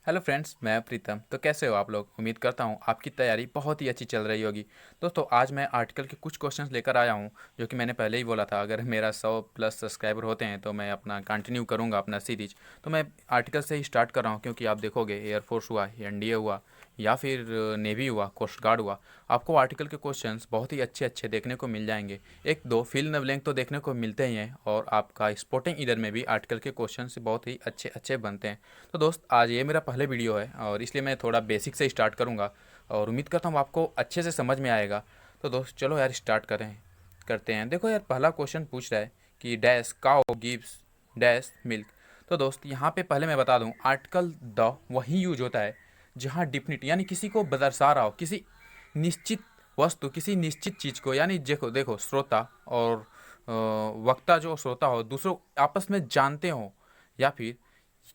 Hello friends, मैं प्रीतम। तो कैसे हो आप लोग? उम्मीद करता हूँ आपकी तैयारी बहुत ही अच्छी चल रही होगी। दोस्तों, आज मैं आर्टिकल के कुछ क्वेश्चंस लेकर आया हूँ, जो कि मैंने पहले ही बोला था, अगर मेरा 100+ सब्सक्राइबर होते हैं तो मैं अपना कंटिन्यू करूँगा अपना सीरीज। तो मैं आर्टिकल से ही स्टार्ट कर रहा हूँ, क्योंकि आप देखोगे एयरफोर्स हुआ, एनडीए हुआ, या फिर नेवी हुआ, कोस्ट गार्ड हुआ, आपको आर्टिकल के क्वेश्चंस बहुत ही अच्छे अच्छे देखने को मिल जाएंगे। एक दो फिल इन द ब्लैंक तो देखने को मिलते ही हैं, और आपका स्पोर्टिंग ईडर में भी आर्टिकल के क्वेश्चंस बहुत ही अच्छे अच्छे बनते हैं। तो दोस्त, आज ये मेरा पहले वीडियो है, और इसलिए मैं थोड़ा बेसिक से स्टार्ट करूँगा, और उम्मीद करता हूँ आपको अच्छे से समझ में आएगा। तो दोस्त चलो यार, स्टार्ट करते हैं। देखो यार, पहला क्वेश्चन पूछ रहा है कि dash cow gives dash milk. तो दोस्त, यहाँ पे पहले मैं बता दूँ, आर्टिकल द वहीं यूज होता है जहाँ डिफिनिट यानी किसी को दर्शा रहा हो, किसी निश्चित वस्तु, किसी निश्चित चीज़ को, यानी देखो देखो श्रोता और वक्ता, जो श्रोता हो, दूसरों आपस में जानते हो, या फिर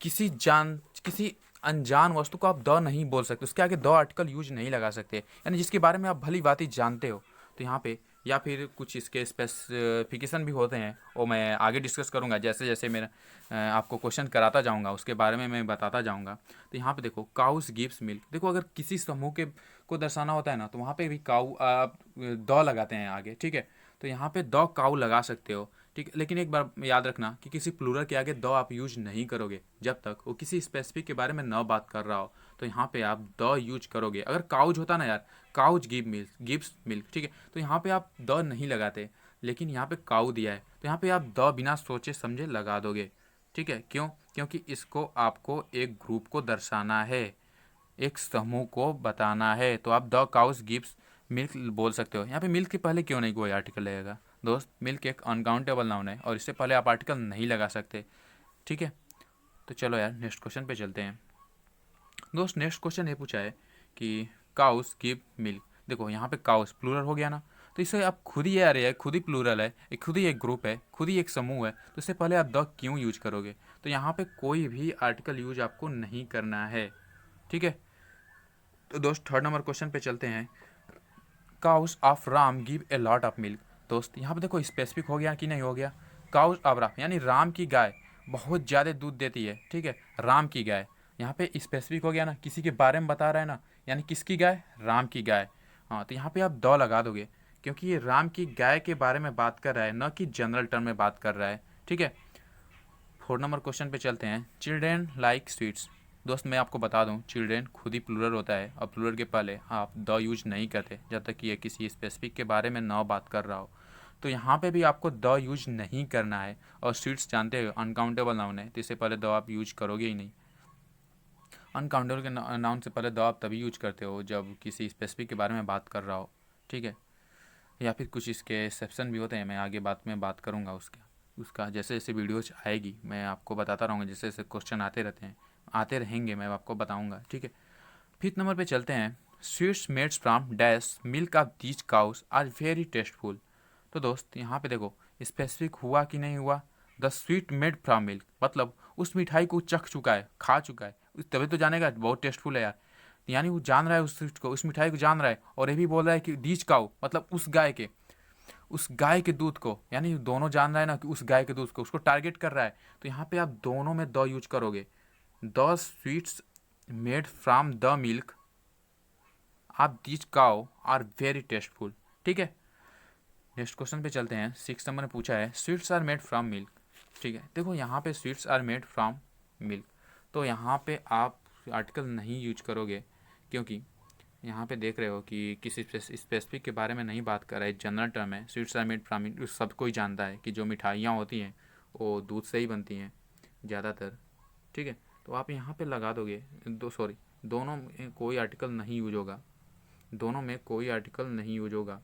किसी अनजान वस्तु को आप द नहीं बोल सकते, उसके आगे द आर्टिकल यूज नहीं लगा सकते, यानी जिसके बारे में आप भली भांति जानते हो। तो यहाँ पे, या फिर कुछ इसके स्पेसिफिकेशन भी होते हैं, वो मैं आगे डिस्कस करूँगा, जैसे जैसे मैं आपको क्वेश्चन कराता जाऊँगा उसके बारे में मैं बताता जाऊँगा। तो यहाँ पे देखो, काउस गिव्स मिल्क। देखो, अगर किसी समूह के को दर्शाना होता है ना, तो वहाँ पे भी काउ आप द लगाते हैं आगे, ठीक है। तो यहाँ पे द काउ लगा सकते हो, ठीक है। लेकिन एक बार याद रखना कि किसी प्लूरल के आगे द आप यूज नहीं करोगे जब तक वो किसी स्पेसिफिक के बारे में न बात कर रहा हो। तो यहाँ पे आप द यूज करोगे। अगर काउज होता ना यार, काउज गिव्स मिल्क, ठीक है, तो यहाँ पे आप द नहीं लगाते, लेकिन यहाँ पे काउ दिया है, तो यहाँ पे आप द बिना सोचे समझे लगा दोगे, ठीक है। क्यों? क्योंकि इसको आपको एक ग्रुप को दर्शाना है, एक समूह को बताना है, तो आप द काउस गिव्स मिल्क बोल सकते हो। यहाँ पे मिल्क के पहले क्यों नहीं कोई आर्टिकल लगेगा? दोस्त, मिल्क एक अनकाउंटेबल नाउन है, और इससे पहले आप आर्टिकल नहीं लगा सकते, ठीक है। तो चलो यार, नेक्स्ट क्वेश्चन पे चलते हैं। दोस्त, नेक्स्ट क्वेश्चन ये पूछा है कि काउस गिव मिल्क। देखो, यहाँ पे काउस प्लूरल हो गया ना, तो इसे आप खुद ही, यार, है खुद ही प्लूरल है, एक खुद ही एक ग्रुप है, खुद ही एक समूह है, तो इससे पहले आप द क्यों यूज करोगे? तो यहाँ पे कोई भी आर्टिकल यूज आपको नहीं करना है, ठीक है। तो दोस्त, थर्ड नंबर क्वेश्चन पे चलते हैं। Cows of Ram give a lot of milk. दोस्त, यहाँ पे देखो स्पेसिफिक हो गया कि नहीं हो गया? काउस ऑफ राम यानी राम की गाय बहुत ज़्यादा दूध देती है, ठीक है, राम की गाय। यहाँ पे स्पेसिफिक हो गया ना, किसी के बारे में बता रहा है ना, यानी किसकी गाय? राम की गाय। हाँ, तो यहाँ पे आप द लगा दोगे, क्योंकि ये राम की गाय के बारे में बात कर रहा है, न कि जनरल टर्म में बात कर रहा है, ठीक है। 4 नंबर क्वेश्चन पे चलते हैं। Children like sweets. दोस्त, मैं आपको बता दूं, चिल्ड्रेन खुद ही प्लूरल होता है, और प्लूरल के पहले आप द यूज नहीं करते जब तक कि ये किसी स्पेसिफिक के बारे में ना बात कर रहा हो। तो यहाँ पे भी आपको द यूज नहीं करना है, और स्वीट्स जानते हो अनकाउंटेबल नाउन है, तो इससे पहले द आप यूज करोगे ही नहीं। अनकाउंटेबल के नाउन से पहले द आप तभी यूज करते हो जब किसी स्पेसिफिक के बारे में बात कर रहा हो, ठीक है। या फिर कुछ इसके एक्सेप्शन भी होते हैं, मैं आगे बात में बात करूँगा उसका जैसे जैसे वीडियोज आएगी मैं आपको बताता रहूँगा, जैसे जैसे क्वेश्चन आते रहते हैं, आते रहेंगे, मैं आपको बताऊँगा, ठीक है। 5th नंबर पे चलते हैं। Sweets mades from dash milk of these cows are very tasteful. तो दोस्त, यहाँ पे देखो स्पेसिफिक हुआ कि नहीं हुआ? The sweet made from milk, मतलब उस मिठाई को चख चुका है, खा चुका है, तभी तो जानेगा बहुत टेस्टफुल है यार। यानी वो जान रहा है उस चीज को, उस मिठाई को जान रहा है, और ये भी बोल रहा है कि दीज काउ, मतलब उस गाय के दूध को, यानी दोनों जान रहा है ना कि उस गाय के दूध को, उसको टारगेट कर रहा है। तो यहाँ पे आप दोनों में द यूज करोगे। The sweets made from the milk of this cow are very tasteful, ठीक है। नेक्स्ट क्वेश्चन पे चलते हैं। 6 नंबर ने पूछा है sweets are made from milk, ठीक है। देखो, यहाँ पे sweets are made from milk, तो यहाँ पे आप आर्टिकल नहीं यूज करोगे, क्योंकि यहाँ पे देख रहे हो कि किसी स्पेसिफिक के बारे में नहीं बात कर रहा है, जनरल टर्म है। Sweets are made from milk, सब कोई जानता है कि जो मिठाइयाँ होती हैं वो दूध से ही बनती हैं ज़्यादातर, ठीक है। तो आप यहाँ पे लगा दोगे दोनों में कोई आर्टिकल नहीं यूज होगा, दोनों में कोई आर्टिकल नहीं यूज होगा।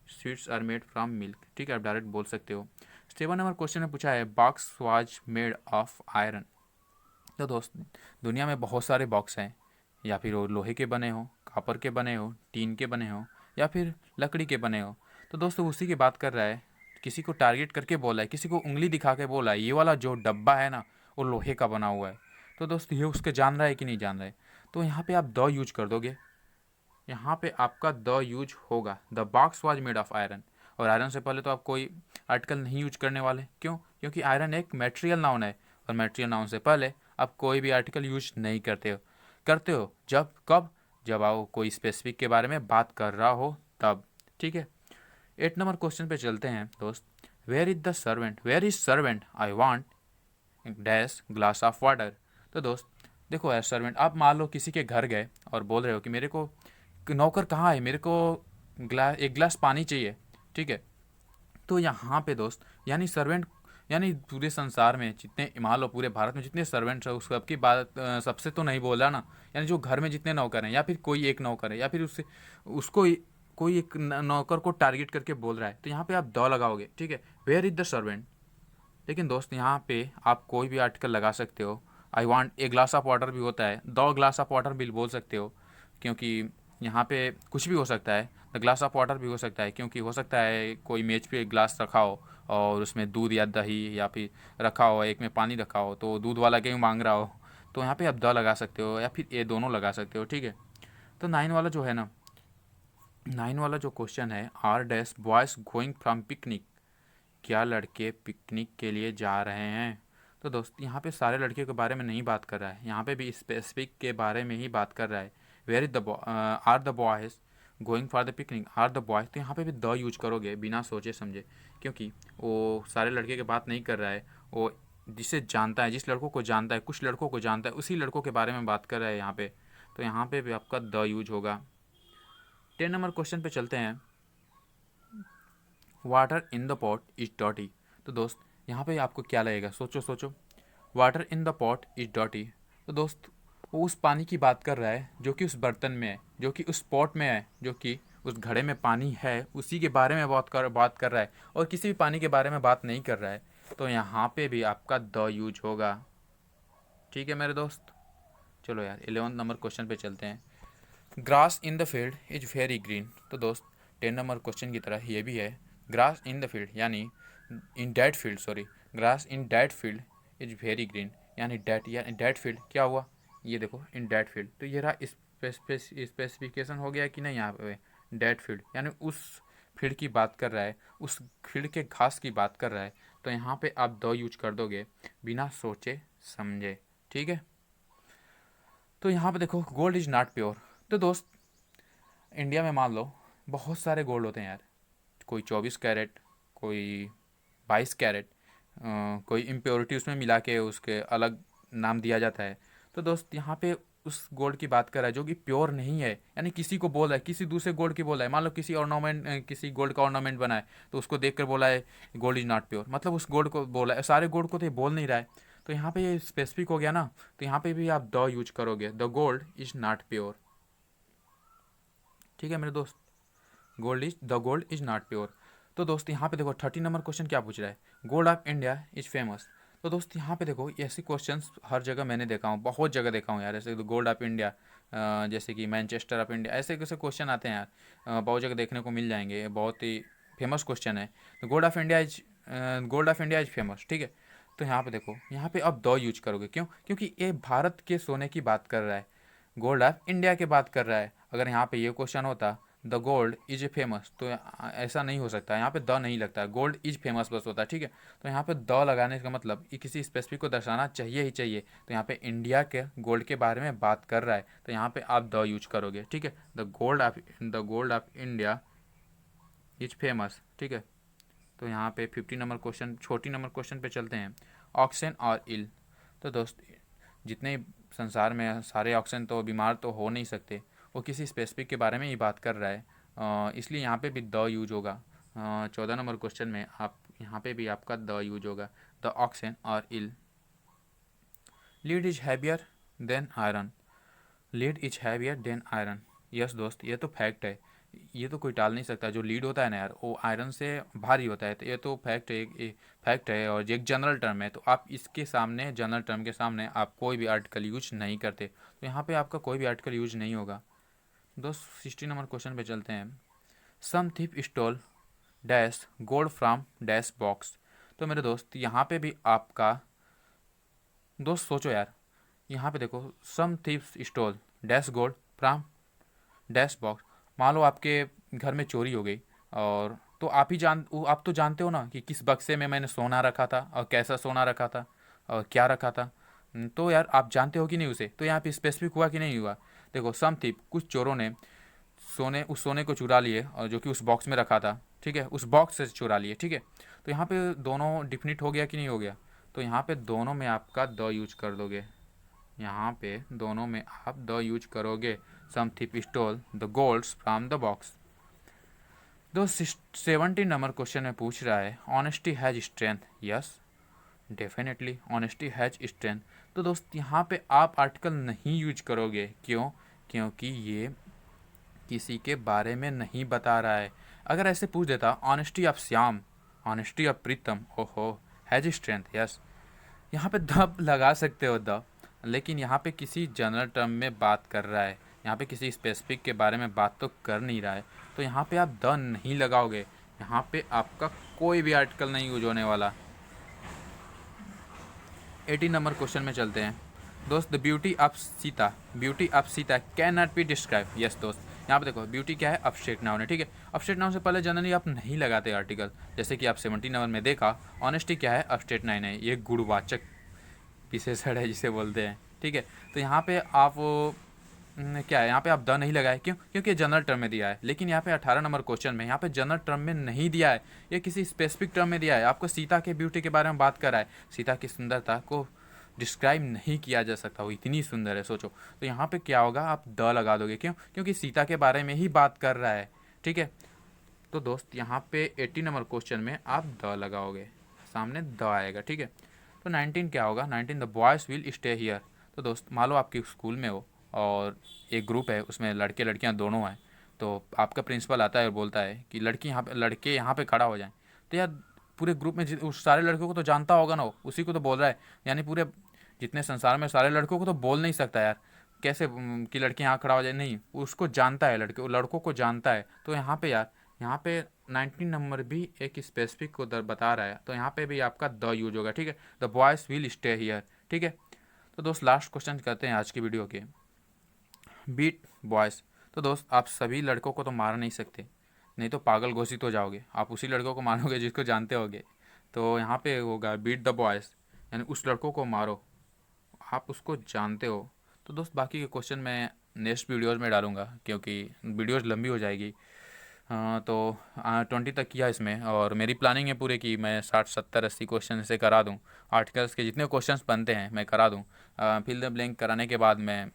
Sweets are made from milk, ठीक है, आप डायरेक्ट बोल सकते हो। 7 नंबर क्वेश्चन में पूछा है box was made of iron. तो दोस्त, दुनिया में बहुत सारे बॉक्स हैं, या फिर वो लोहे के बने हो, कापर के बने हो, टीन के बने हो, या फिर लकड़ी के बने हो। तो दोस्तों, उसी की बात कर रहा है, किसी को टारगेट करके बोला है, किसी को उंगली दिखा के बोला है, ये वाला जो डब्बा है ना, वो लोहे का बना हुआ है। तो दोस्त, ये उसके जान रहा है कि नहीं जान रहा है? तो यहाँ पे आप द यूज कर दोगे, यहाँ पे आपका द यूज होगा। The box was made of iron, और आयरन से पहले तो आप कोई आर्टिकल नहीं यूज करने वाले। क्यों? क्योंकि आयरन एक मेटेरियल नाउन है, और मेटेरियल नाउन से पहले आप कोई भी आर्टिकल यूज नहीं करते हो। करते हो जब, कब, जब आओ कोई स्पेसिफिक के बारे में बात कर रहा हो तब। ठीक है, 8 नंबर क्वेश्चन पे चलते हैं दोस्त। Where is the servant, where is servant, I want dash glass of water. तो दोस्त देखो यार, सर्वेंट, आप मान लो किसी के घर गए और बोल रहे हो कि मेरे को नौकर कहाँ है, मेरे को एक गिलास पानी चाहिए। ठीक है, तो यहाँ पे दोस्त यानी सर्वेंट, यानी पूरे संसार में जितने, मान लो पूरे भारत में जितने सर्वेंट्स है उस सबकी बात सबसे तो नहीं बोल रहा ना। यानी जो घर में जितने नौकर हैं, या फिर कोई एक नौकर है, या फिर उससे उसको कोई एक नौकर को टारगेट करके बोल रहा है, तो यहाँ पे आप द लगाओगे। ठीक है, वेयर इज द सर्वेंट। लेकिन दोस्त यहाँ पे आप कोई भी आर्टिकल लगा सकते हो। I want a glass of water भी होता है, द ग्लास ऑफ वाटर भी बोल सकते हो, क्योंकि यहाँ पे कुछ भी हो सकता है। द ग्लास ऑफ वाटर भी हो सकता है, क्योंकि हो सकता है कोई मेज पे एक ग्लास रखा हो और उसमें दूध या दही या फिर रखा हो, एक में पानी रखा हो, तो दूध वाला क्यों मांग रहा हो, तो यहाँ पे आप द लगा सकते हो या फिर ए, दोनों लगा सकते हो। ठीक है, तो 9 वाला जो है ना, 9 वाला जो क्वेश्चन है, are dash boys going from picnic, क्या लड़के पिकनिक के लिए जा रहे हैं। तो दोस्त यहाँ पे सारे लड़के के बारे में नहीं बात कर रहा है, यहाँ पे भी स्पेसिफिक के बारे में ही बात कर रहा है। Where is the are the boys going for the picnic, are the boys, तो यहाँ पे भी द यूज करोगे बिना सोचे समझे, क्योंकि वो सारे लड़के की बात नहीं कर रहा है, वो जिसे जानता है, जिस लड़कों को जानता है, कुछ लड़कों को जानता है, उसी लड़कों के बारे में बात कर रहा है यहाँ पे, तो यहाँ पे भी आपका द यूज होगा। 10 नंबर क्वेश्चन पे चलते हैं। Water in the pot is डॉटी। तो दोस्त यहाँ पे आपको क्या लगेगा, सोचो सोचो। Water in the pot is डॉटी, तो दोस्त वो उस पानी की बात कर रहा है जो कि उस बर्तन में है, जो कि उस पॉट में है, जो कि उस घड़े में पानी है, उसी के बारे में बात कर रहा है, और किसी भी पानी के बारे में बात नहीं कर रहा है, तो यहाँ पे भी आपका द यूज होगा। ठीक है मेरे दोस्त, चलो यार 11 नंबर क्वेश्चन पे चलते हैं। Grass in the field is very green. तो दोस्त 10 नंबर क्वेश्चन की तरह ये भी है। ग्रास इन द फील्ड यानी in that field, sorry, grass in that field is very green, यानी डेट, या डेट फील्ड क्या हुआ, ये देखो इन डेट फील्ड, तो ये रहा स्पेसिफिकेशन हो गया कि नहीं, यहाँ पे डेट फील्ड यानी उस फील्ड की बात कर रहा है, उस फील्ड के घास की बात कर रहा है, तो यहाँ पे आप द यूज कर दोगे बिना सोचे समझे। ठीक है, तो यहाँ पे देखो गोल्ड इज नॉट प्योर। तो दोस्त इंडिया में मान लो बहुत सारे गोल्ड होते हैं यार, कोई 24 कैरेट, कोई 22 कैरेट, कोई इम्प्योरिटी उसमें मिला के उसके अलग नाम दिया जाता है। तो दोस्त यहाँ पे उस गोल्ड की बात कर रहा है जो कि प्योर नहीं है, यानी किसी को बोला है, किसी दूसरे गोल्ड की बोला है, मान लो किसी ऑर्नामेंट, किसी गोल्ड का ऑर्नामेंट बना है, तो उसको देख कर बोला है गोल्ड इज नॉट प्योर, मतलब उस गोल्ड को बोला है, सारे गोल्ड को तो ये बोल नहीं रहा है, तो यहाँ पे ये स्पेसिफिक हो गया ना, तो यहाँ पे भी आप द यूज करोगे, the gold is not pure. ठीक है मेरे दोस्त, the gold is not pure. तो दोस्त यहाँ पे देखो 30 नंबर क्वेश्चन क्या पूछ रहा है, gold of India is famous. तो दोस्त यहाँ पे देखो ऐसे क्वेश्चंस हर जगह मैंने देखा हूँ, बहुत जगह देखा हूँ यार, ऐसे गोल्ड ऑफ इंडिया, जैसे कि मैनचेस्टर ऑफ इंडिया, ऐसे कैसे क्वेश्चन आते हैं यार, बहुत जगह देखने को मिल जाएंगे, ये बहुत ही फेमस क्वेश्चन है। तो gold of India is famous. ठीक है, तो यहाँ पे देखो, यहाँ पे अब द यूज करोगे, क्यों, क्योंकि ये भारत के सोने की बात कर रहा है, गोल्ड ऑफ इंडिया की बात कर रहा है। अगर यहाँ पे ये क्वेश्चन होता the gold is a famous, तो ऐसा नहीं हो सकता, यहाँ पे द नहीं लगता, गोल्ड इज फेमस बस होता है। ठीक है, तो यहाँ पे द लगाने का मतलब ये किसी स्पेसिफिक को दर्शाना चाहिए ही चाहिए, तो यहाँ पे इंडिया के गोल्ड के बारे में बात कर रहा है, तो यहाँ पे आप द यूज करोगे। ठीक है, the gold of India is famous. ठीक है, तो यहाँ पे 50 नंबर क्वेश्चन, छोटी नंबर क्वेश्चन पे चलते हैं। ऑक्सीजन और इल। तो दोस्त जितने संसार में सारे ऑक्सीजन तो बीमार तो हो नहीं सकते, वो किसी स्पेसिफिक के बारे में ही बात कर रहा है, इसलिए यहाँ पे भी द यूज होगा। 14 नंबर क्वेश्चन में आप यहाँ पे भी आपका द यूज होगा, द ऑक्सीजन और इल। Lead is heavier than iron, lead is heavier than iron. Yes दोस्त, ये तो फैक्ट है, ये तो कोई टाल नहीं सकता, जो लीड होता है ना यार वो आयरन से भारी होता है, तो ये तो फैक्ट है, फैक्ट है, और ये एक जनरल टर्म है, तो आप इसके सामने, जनरल टर्म के सामने आप कोई भी आर्टिकल यूज नहीं करते, तो यहाँ पे आपका कोई भी आर्टिकल यूज नहीं होगा। दोस्त 60 नंबर क्वेश्चन पे चलते हैं। Some thief stole dash gold from dash box. तो मेरे दोस्त यहाँ पे भी आपका, दोस्त सोचो यार, यहाँ पे देखो some thieves stole dash gold from dash box, मान लो आपके घर में चोरी हो गई, और तो आप तो जानते हो ना कि किस बक्से में मैंने सोना रखा था और कैसा सोना रखा था और क्या रखा था, तो यार आप जानते हो कि नहीं उसे, तो यहाँ पे स्पेसिफिक हुआ कि नहीं हुआ। देखो सम थीप, कुछ चोरों ने उस सोने को चुरा लिए, और जो कि उस बॉक्स में रखा था, ठीक है, उस बॉक्स से चुरा लिए, ठीक है। तो यहाँ पे दोनों डिफिनिट हो गया कि नहीं हो गया। तो यहाँ पे दोनों में आपका द यूज कर दोगे, यहाँ पे दोनों में आप द यूज करोगे। Some thief stole the golds from the box. दोस्त 17 नंबर क्वेश्चन में पूछ रहा है honesty has strength. Yes, definitely honesty has strength. तो दोस्त यहाँ पे आप आर्टिकल नहीं यूज करोगे, क्यों? क्योंकि ये किसी के बारे में नहीं बता रहा है। अगर ऐसे पूछ देता honesty of Shyam, honesty of Pritam, ओहो, हैज स्ट्रेंथ, यस, यहाँ पे द लगा सकते हो द, लेकिन यहाँ पे किसी जनरल टर्म में बात कर रहा है, यहाँ पे किसी स्पेसिफिक के बारे में बात तो कर नहीं रहा है, तो यहाँ पे आप द नहीं लगाओगे। यहाँ पे आपका कोई भी आर्टिकल नहीं यूज होने वाला। 18 नंबर क्वेश्चन में चलते हैं दोस्त। The beauty of Sita, beauty of Sita can not be describe. Yes दोस्त, यहाँ पे देखो ब्यूटी क्या है, अपस्टेट नाउन है, ठीक है। अपस्टेट नाउन से पहले जनरली आप नहीं लगाते आर्टिकल, जैसे कि आप 17 नंबर में देखा। ऑनेस्टी क्या है, अपस्टेट नाउन है, ये गुणवाचक विशेषण है जिसे बोलते हैं, ठीक है। तो यहाँ पे आप क्या है, यहाँ पे आप द नहीं लगाए, क्यों? क्योंकि जनरल टर्म में दिया है। लेकिन यहाँ पे 18 नंबर क्वेश्चन में यहाँ पे जनरल टर्म में नहीं दिया है, ये किसी स्पेसिफिक टर्म में दिया है। आपको सीता के ब्यूटी के बारे में बात कर रहा है, सीता की सुंदरता को डिस्क्राइब नहीं किया जा सकता, वो इतनी सुंदर है, सोचो। तो यहाँ पे क्या होगा, आप द लगा दोगे, क्यों? क्योंकि सीता के बारे में ही बात कर रहा है, ठीक है। तो दोस्त यहाँ पे 80 नंबर क्वेश्चन में आप द लगाओगे, सामने द आएगा, ठीक है। तो 19 क्या होगा, 19 the boys will stay here. तो दोस्त मान लो आपकी स्कूल में हो और एक ग्रुप है, उसमें लड़के लड़कियां दोनों हैं। तो आपका प्रिंसिपल आता है और बोलता है कि लड़के यहाँ पे खड़ा हो जाएं। तो यार पूरे ग्रुप में उस सारे लड़कों को तो जानता होगा ना, वो उसी को तो बोल रहा है, यानी पूरे जितने संसार में सारे लड़कों को तो बोल नहीं सकता यार, कैसे कि लड़के यहाँ खड़ा हो जाए, नहीं, उसको जानता है, लड़कों को जानता है। तो यहाँ पे यार, यहाँ पे 19 नंबर भी एक स्पेसिफिक को बता रहा है, तो यहाँ पे भी आपका द यूज होगा, ठीक है। The boys will stay here, ठीक है। तो दोस्त लास्ट क्वेश्चन करते हैं आज की वीडियो के, बीट बॉयज़। तो दोस्त आप सभी लड़कों को तो मार नहीं सकते, नहीं तो पागल घोषित हो जाओगे, आप उसी लड़कों को मारोगे जिसको जानते होगे। तो यहाँ पे होगा बीट द बॉयज़, यानी उस लड़कों को मारो, आप उसको जानते हो। तो दोस्त बाकी के क्वेश्चन मैं नेक्स्ट वीडियोज़ में डालूंगा, क्योंकि वीडियोज़ लंबी हो जाएगी। हाँ, तो 20 तक किया इसमें, और मेरी प्लानिंग है पूरे की मैं 60 70 80 क्वेश्चन से करा दूँ। आर्टिकल्स के जितने क्वेश्चंस बनते हैं मैं करा दूँ। फिल द ब्लैंक कराने के बाद मैं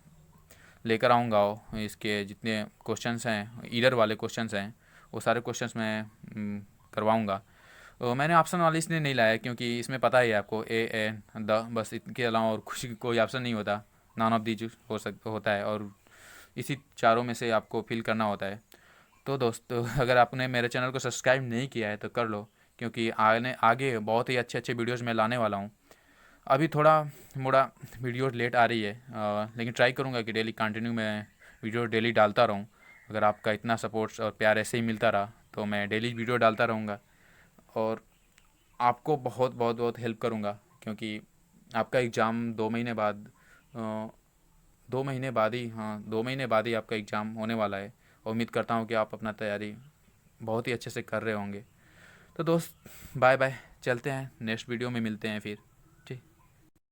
लेकर आऊँगा इसके जितने क्वेश्चंस हैं, ईरर वाले क्वेश्चंस हैं, वो सारे क्वेश्चंस मैं करवाऊँगा। तो मैंने ऑप्शन वाला इसलिए नहीं लाया क्योंकि इसमें पता ही है आपको, ए एन द, बस इनके अलावा और कुछ कोई ऑप्शन नहीं होता। नॉन ऑफ दीज होता है, और इसी चारों में से आपको फिल करना होता है। तो दोस्तों अगर आपने मेरे चैनल को सब्सक्राइब नहीं किया है तो कर लो, क्योंकि आगे बहुत ही अच्छे अच्छे वीडियोज़ मैं लाने वाला हूँ। अभी थोड़ा मोड़ा वीडियोज़ लेट आ रही है, लेकिन ट्राई करूँगा कि डेली कंटिन्यू मैं वीडियो डेली डालता रहूँ। अगर आपका इतना सपोर्ट्स और प्यार ऐसे ही मिलता रहा तो मैं डेली वीडियो डालता रहूँगा, और आपको बहुत बहुत बहुत हेल्प करूँगा, क्योंकि आपका एग्ज़ाम 2 महीने बाद, 2 महीने बाद ही, हाँ 2 महीने बाद ही आपका एग्ज़ाम होने वाला है। और उम्मीद करता हूँ कि आप अपना तैयारी बहुत ही अच्छे से कर रहे होंगे। तो दोस्त बाय बाय, चलते हैं, नेक्स्ट वीडियो में मिलते हैं फिर।